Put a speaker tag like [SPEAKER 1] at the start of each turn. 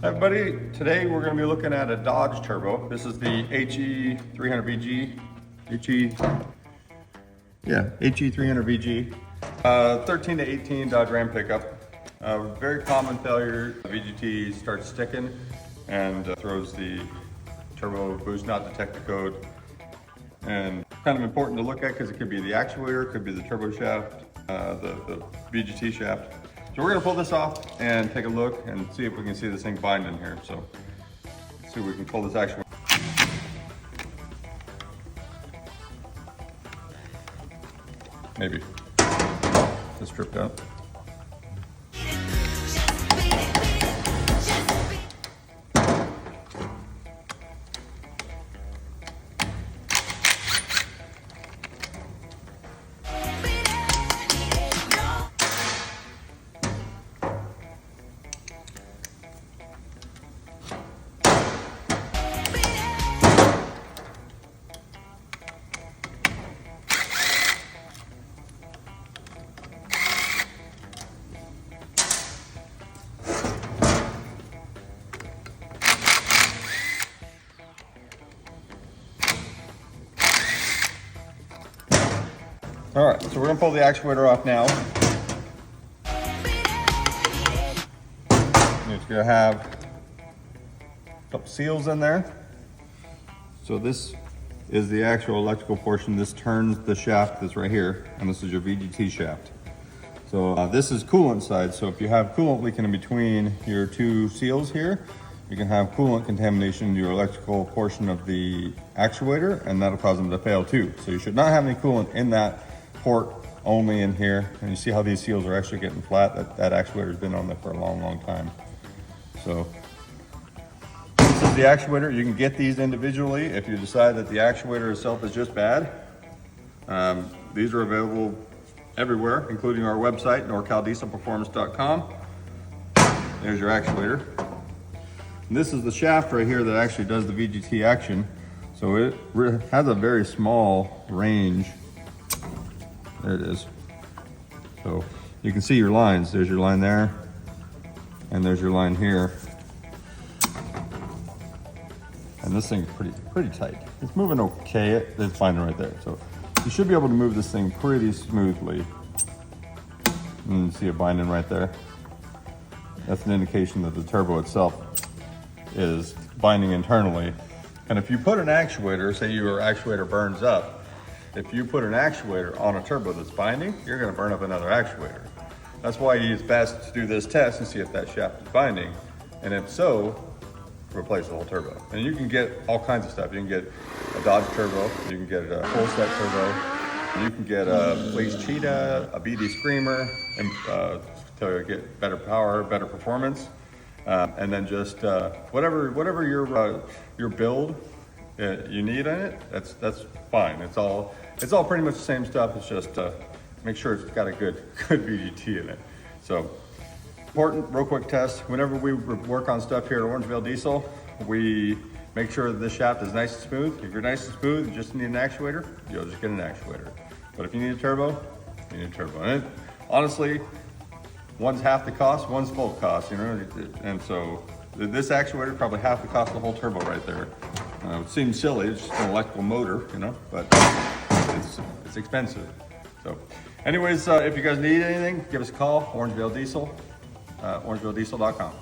[SPEAKER 1] Hi everybody, today we're going to be looking at a Dodge Turbo. This is the HE300VG. HE300VG. 13 to 18 Dodge Ram pickup. Very common failure. The VGT starts sticking and throws the turbo boost not detect the code. And kind of important to look at because it could be the actuator, it could be the turbo shaft, the VGT shaft. So we're gonna pull this off and take a look and see if we can see this thing bind in here. So let's see if we can pull this actuator. Maybe. Just stripped out. All right, so we're gonna pull the actuator off now. It's gonna have a couple seals in there. So this is the actual electrical portion. This turns the shaft that's right here, and this is your VGT shaft. So this is coolant side. So if you have coolant leaking in between your two seals here, you can have coolant contamination in your electrical portion of the actuator, and that'll cause them to fail too. So you should not have any coolant in that port, only in here. And you see how these seals are actually getting flat. That actuator's been on there for a long time. So this is the actuator. You can get these individually if you decide that the actuator itself is just bad. These are available everywhere, including our website, norcaldieselperformance.com. There's your actuator. And this is the shaft right here that actually does the VGT action. So it has a very small range. There it is. So you can see your lines. There's your line there, and there's your line here. And this thing's pretty tight. It's moving okay. It's fine right there. So you should be able to move this thing pretty smoothly. And you see it binding right there. That's an indication that the turbo itself is binding internally. And if you put an actuator, say your actuator burns up, if you put an actuator on a turbo that's binding, you're gonna burn up another actuator. That's why it's best to do this test and see if that shaft is binding. And if so, replace the whole turbo. And you can get all kinds of stuff. You can get a Dodge turbo, you can get a full set turbo, you can get a Blaze Cheetah, a BD Screamer, and, to get better power, better performance. And then just whatever your build you need in it, that's fine. It's all pretty much the same stuff. It's just make sure it's got a good VGT in it. So important, real quick test. Whenever we work on stuff here at Orangeville Diesel, we make sure that this shaft is nice and smooth. If you're nice and smooth, you just need an actuator, you'll just get an actuator. But if you need a turbo, you need a turbo. And honestly, one's half the cost, one's full cost, you know? And so this actuator is probably half the cost of the whole turbo right there. It seems silly, it's just an electrical motor, you know, but it's expensive. So anyways, if you guys need anything, give us a call, Orangeville Diesel, orangevillediesel.com.